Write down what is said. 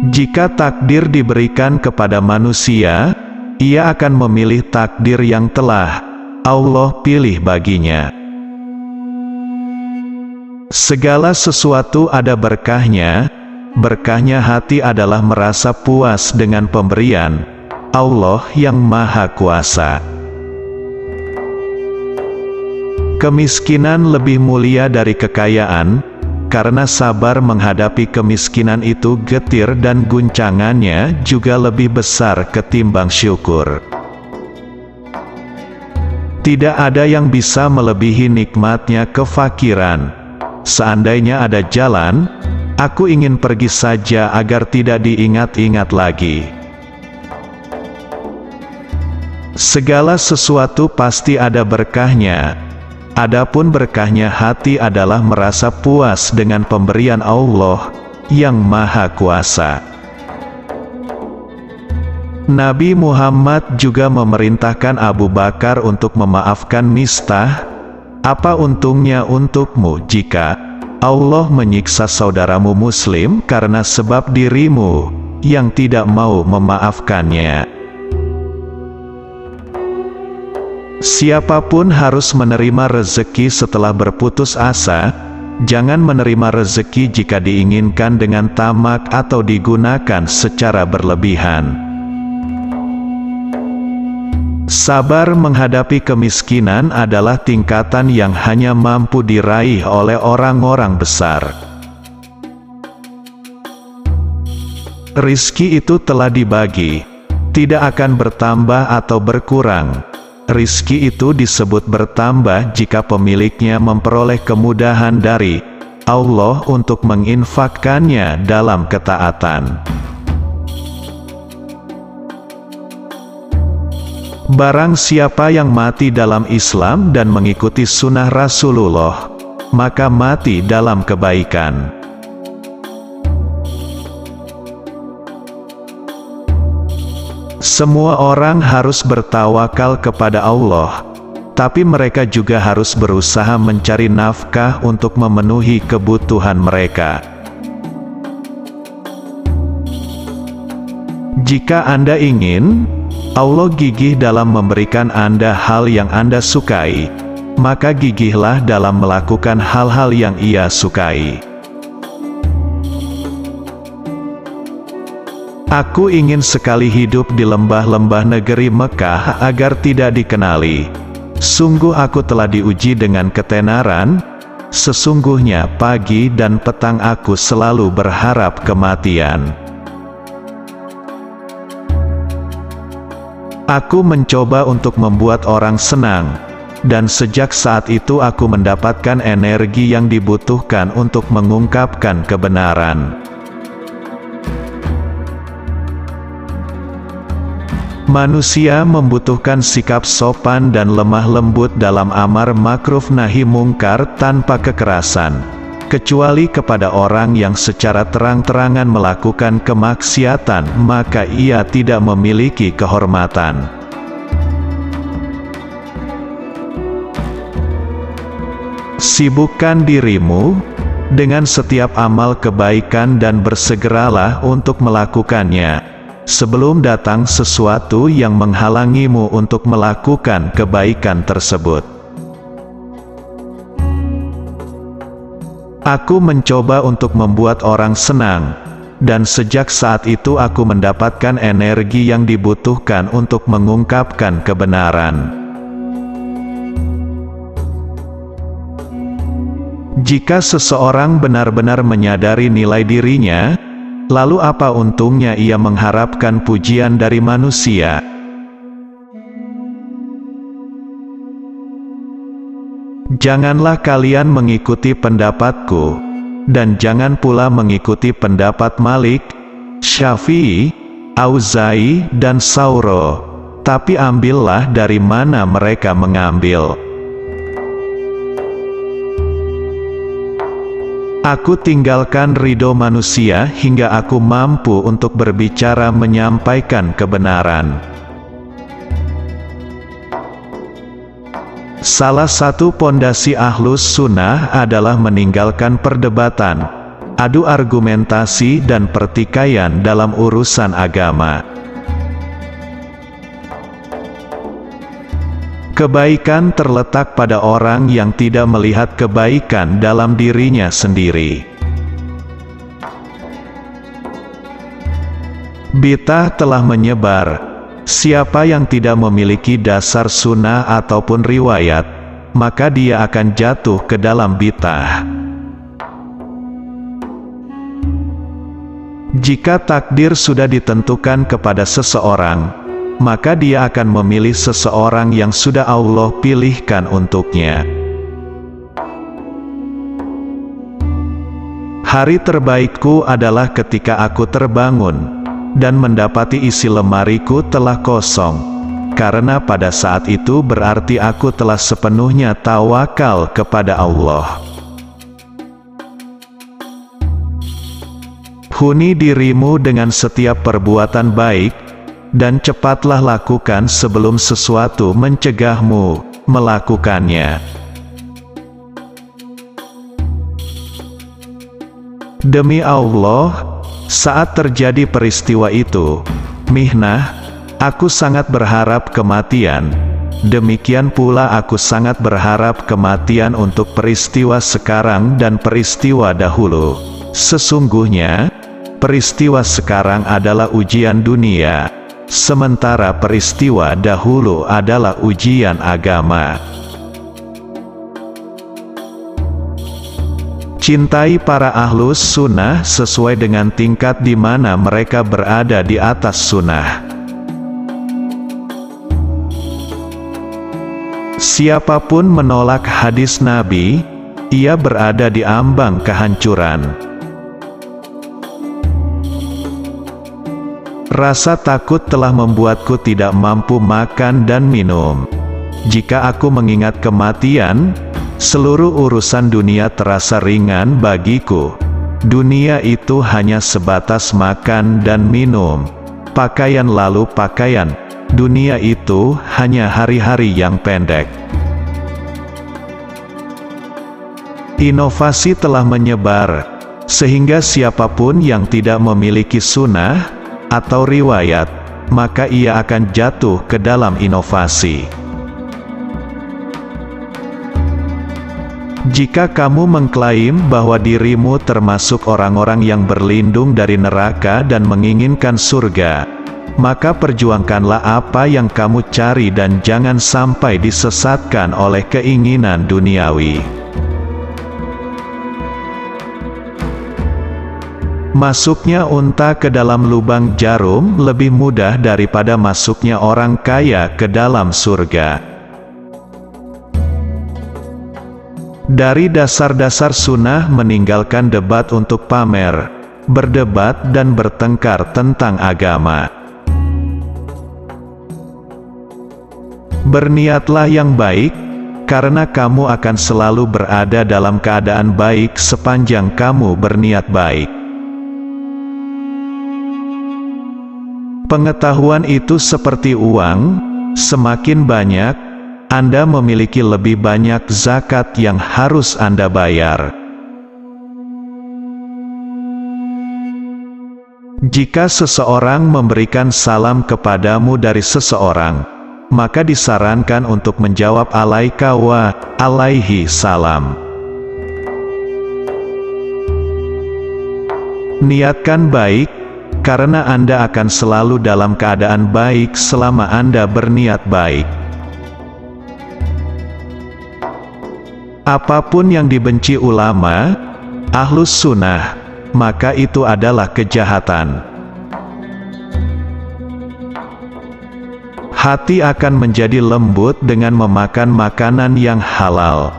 Jika takdir diberikan kepada manusia, ia akan memilih takdir yang telah Allah pilih baginya. Segala sesuatu ada berkahnya. Berkahnya hati adalah merasa puas dengan pemberian Allah yang Maha Kuasa. Kemiskinan lebih mulia dari kekayaan, karena sabar menghadapi kemiskinan itu getir dan guncangannya juga lebih besar ketimbang syukur. Tidak ada yang bisa melebihi nikmatnya kefakiran. Seandainya ada jalan, aku ingin pergi saja agar tidak diingat-ingat lagi. Segala sesuatu pasti ada berkahnya. Adapun berkahnya hati adalah merasa puas dengan pemberian Allah yang Maha Kuasa. Nabi Muhammad juga memerintahkan Abu Bakar untuk memaafkan Mistah. Apa untungnya untukmu jika Allah menyiksa saudaramu muslim karena sebab dirimu yang tidak mau memaafkannya? Siapapun harus menerima rezeki setelah berputus asa. Jangan menerima rezeki jika diinginkan dengan tamak atau digunakan secara berlebihan. Sabar menghadapi kemiskinan adalah tingkatan yang hanya mampu diraih oleh orang-orang besar. Rizki itu telah dibagi, tidak akan bertambah atau berkurang. Rizki itu disebut bertambah jika pemiliknya memperoleh kemudahan dari Allah untuk menginfakkannya dalam ketaatan. Barang siapa yang mati dalam Islam dan mengikuti sunnah Rasulullah, maka mati dalam kebaikan. Semua orang harus bertawakal kepada Allah, tapi mereka juga harus berusaha mencari nafkah untuk memenuhi kebutuhan mereka. Jika Anda ingin Allah gigih dalam memberikan Anda hal yang Anda sukai, maka gigihlah dalam melakukan hal-hal yang Ia sukai. Aku ingin sekali hidup di lembah-lembah negeri Mekah agar tidak dikenali. Sungguh aku telah diuji dengan ketenaran. Sesungguhnya pagi dan petang aku selalu berharap kematian. Aku mencoba untuk membuat orang senang, dan sejak saat itu aku mendapatkan energi yang dibutuhkan untuk mengungkapkan kebenaran. Manusia membutuhkan sikap sopan dan lemah lembut dalam amar ma'ruf nahi mungkar tanpa kekerasan, kecuali kepada orang yang secara terang-terangan melakukan kemaksiatan, maka ia tidak memiliki kehormatan. Sibukkan dirimu dengan setiap amal kebaikan dan bersegeralah untuk melakukannya, sebelum datang sesuatu yang menghalangimu untuk melakukan kebaikan tersebut. Aku mencoba untuk membuat orang senang, dan sejak saat itu aku mendapatkan energi yang dibutuhkan untuk mengungkapkan kebenaran. Jika seseorang benar-benar menyadari nilai dirinya, lalu apa untungnya ia mengharapkan pujian dari manusia? Janganlah kalian mengikuti pendapatku, dan jangan pula mengikuti pendapat Malik, Syafi'i, Auza'i, dan Sauro, tapi ambillah dari mana mereka mengambil. Aku tinggalkan ridho manusia hingga aku mampu untuk berbicara menyampaikan kebenaran. Salah satu pondasi Ahlus Sunnah adalah meninggalkan perdebatan, adu argumentasi dan pertikaian dalam urusan agama. Kebaikan terletak pada orang yang tidak melihat kebaikan dalam dirinya sendiri. Bid'ah telah menyebar. Siapa yang tidak memiliki dasar sunnah ataupun riwayat, maka dia akan jatuh ke dalam bid'ah. Jika takdir sudah ditentukan kepada seseorang, maka dia akan memilih seseorang yang sudah Allah pilihkan untuknya. Hari terbaikku adalah ketika aku terbangun dan mendapati isi lemariku telah kosong, karena pada saat itu berarti aku telah sepenuhnya tawakal kepada Allah. Huni dirimu dengan setiap perbuatan baik, dan cepatlah lakukan sebelum sesuatu mencegahmu melakukannya. Demi Allah, saat terjadi peristiwa itu, mihnah, aku sangat berharap kematian. Demikian pula aku sangat berharap kematian untuk peristiwa sekarang dan peristiwa dahulu. Sesungguhnya, peristiwa sekarang adalah ujian dunia, sementara peristiwa dahulu adalah ujian agama. Cintai para ahlus sunnah sesuai dengan tingkat di mana mereka berada di atas sunnah. Siapapun menolak hadis Nabi, ia berada di ambang kehancuran. Rasa takut telah membuatku tidak mampu makan dan minum. Jika aku mengingat kematian, seluruh urusan dunia terasa ringan bagiku. Dunia itu hanya sebatas makan dan minum, pakaian lalu pakaian. Dunia itu hanya hari-hari yang pendek. Inovasi telah menyebar, sehingga siapapun yang tidak memiliki sunnah atau riwayat, maka ia akan jatuh ke dalam inovasi. Jika kamu mengklaim bahwa dirimu termasuk orang-orang yang berlindung dari neraka dan menginginkan surga, maka perjuangkanlah apa yang kamu cari dan jangan sampai disesatkan oleh keinginan duniawi. Masuknya unta ke dalam lubang jarum lebih mudah daripada masuknya orang kaya ke dalam surga. Dari dasar-dasar sunnah meninggalkan debat untuk pamer, berdebat dan bertengkar tentang agama. Berniatlah yang baik, karena kamu akan selalu berada dalam keadaan baik sepanjang kamu berniat baik. Pengetahuan itu seperti uang, semakin banyak, Anda memiliki lebih banyak zakat yang harus Anda bayar. Jika seseorang memberikan salam kepadamu dari seseorang, maka disarankan untuk menjawab alaika wa alaihi salam. Niatkan baik, karena Anda akan selalu dalam keadaan baik selama Anda berniat baik. Apapun yang dibenci ulama, ahlus sunnah, maka itu adalah kejahatan. Hati akan menjadi lembut dengan memakan makanan yang halal.